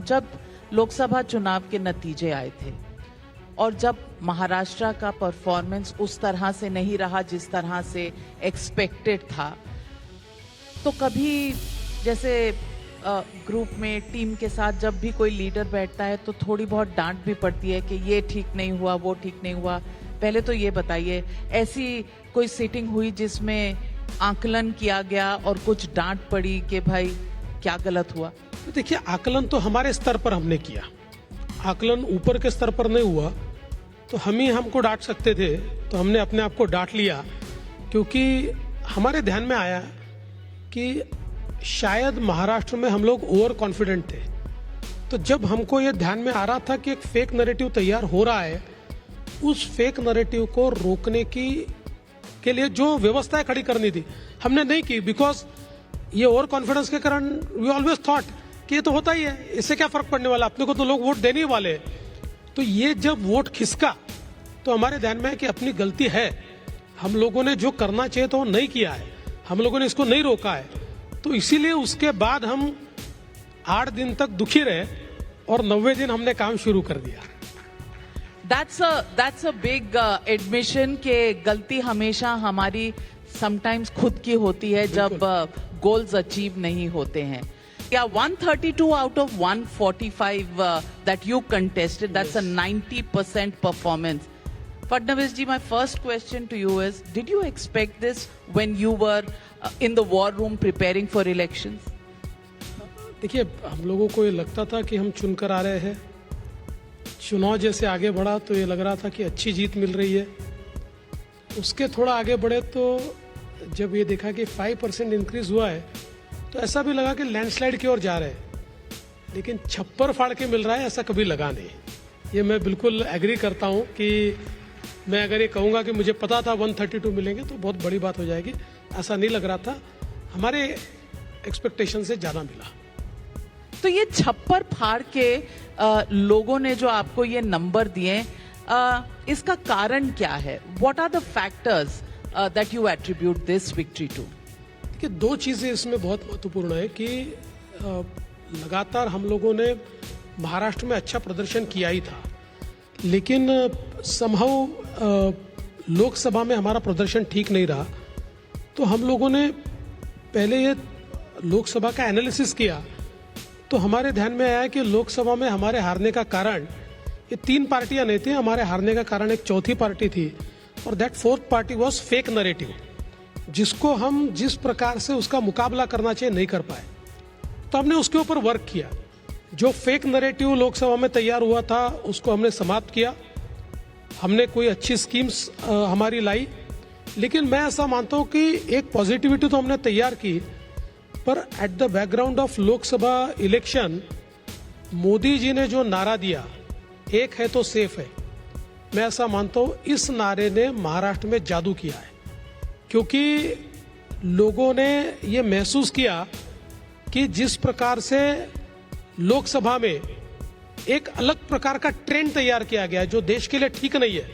जब लोकसभा चुनाव के नतीजे आए थे और जब महाराष्ट्र का परफॉर्मेंस उस तरह से नहीं रहा जिस तरह से एक्सपेक्टेड था, तो कभी जैसे ग्रुप में टीम के साथ जब भी कोई लीडर बैठता है तो थोड़ी बहुत डांट भी पड़ती है कि ये ठीक नहीं हुआ, वो ठीक नहीं हुआ। पहले तो ये बताइए, ऐसी कोई सीटिंग हुई जिसमें आकलन किया गया और कुछ डांट पड़ी कि भाई क्या गलत हुआ? देखिए, आकलन तो हमारे स्तर पर हमने किया, आकलन ऊपर के स्तर पर नहीं हुआ। तो हम ही हमको डांट सकते थे, तो हमने अपने आप को डांट लिया, क्योंकि हमारे ध्यान में आया कि शायद महाराष्ट्र में हम लोग ओवर कॉन्फिडेंट थे। तो जब हमको ये ध्यान में आ रहा था कि एक फेक नैरेटिव तैयार हो रहा है, उस फेक नैरेटिव को रोकने के लिए जो व्यवस्थाएं खड़ी करनी थी हमने नहीं की, बिकॉज ये ओवर कॉन्फिडेंस के कारण वी ऑलवेज थॉट कि ये तो होता ही है, इससे क्या फर्क पड़ने वाला, अपने को तो लोग वोट देने ही वाले। तो ये जब वोट खिसका तो हमारे ध्यान में है कि अपनी गलती है, हम लोगों ने जो करना चाहिए तो वो नहीं किया है, हम लोगों ने इसको नहीं रोका है। तो इसीलिए उसके बाद हम 8 दिन तक दुखी रहे और 90 दिन हमने काम शुरू कर दिया। That's a big admission कि गलती हमेशा हमारी sometimes खुद की होती है जब goals achieve नहीं होते हैं। Yeah, 132 out of 145 that you contested, that's a 90% performance. Fadnavis ji, my first question to you is, did you expect this when you were in the war room preparing for elections? देखिए, हम लोगों को ये लगता था कि हम चुनकर आ रहे हैं, चुनाव जैसे आगे बढ़ा तो ये लग रहा था कि अच्छी जीत मिल रही है। उसके थोड़ा आगे बढ़े तो जब ये देखा कि 5% इंक्रीज हुआ है तो ऐसा भी लगा कि लैंडस्लाइड की ओर जा रहे हैं, लेकिन छप्पर फाड़ के मिल रहा है ऐसा कभी लगा नहीं। ये मैं बिल्कुल एग्री करता हूँ कि मैं अगर ये कहूँगा कि मुझे पता था 132 मिलेंगे तो बहुत बड़ी बात हो जाएगी, ऐसा नहीं लग रहा था, हमारे एक्सपेक्टेशन से ज़्यादा मिला। तो ये छप्पर फाड़ के लोगों ने जो आपको ये नंबर दिए, इसका कारण क्या है? What are the factors that you attribute this victory to? देखिए, 2 चीज़ें इसमें बहुत महत्वपूर्ण है कि लगातार हम लोगों ने महाराष्ट्र में अच्छा प्रदर्शन किया ही था, लेकिन समहाउ लोकसभा में हमारा प्रदर्शन ठीक नहीं रहा। तो हम लोगों ने पहले ये लोकसभा का एनालिसिस किया तो हमारे ध्यान में आया कि लोकसभा में हमारे हारने का कारण ये 3 पार्टियां नहीं थी, हमारे हारने का कारण एक चौथी पार्टी थी, और that 4th party was fake narrative, जिसको हम जिस प्रकार से उसका मुकाबला करना चाहिए नहीं कर पाए। तो हमने उसके ऊपर वर्क किया। जो फेक नैरेटिव लोकसभा में तैयार हुआ था उसको हमने समाप्त किया, हमने कोई अच्छी स्कीम्स हमारी लाई। लेकिन मैं ऐसा मानता हूँ कि एक पॉजिटिविटी तो हमने तैयार की, पर at the background of Lok Sabha election Modi ji ने जो नारा दिया, एक है तो सेफ है, मैं ऐसा मानता हूँ इस नारे ने महाराष्ट्र में जादू किया है, क्योंकि लोगों ने ये महसूस किया कि जिस प्रकार से लोकसभा में एक अलग प्रकार का ट्रेंड तैयार किया गया है जो देश के लिए ठीक नहीं है,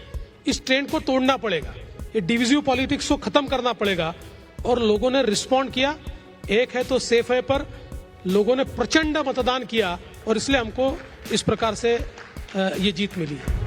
इस ट्रेंड को तोड़ना पड़ेगा, ये डिविजिव पॉलिटिक्स को खत्म करना पड़ेगा। और लोगों ने रिस्पॉन्ड किया, एक है तो सेफ है पर लोगों ने प्रचंड मतदान किया और इसलिए हमको इस प्रकार से ये जीत मिली है।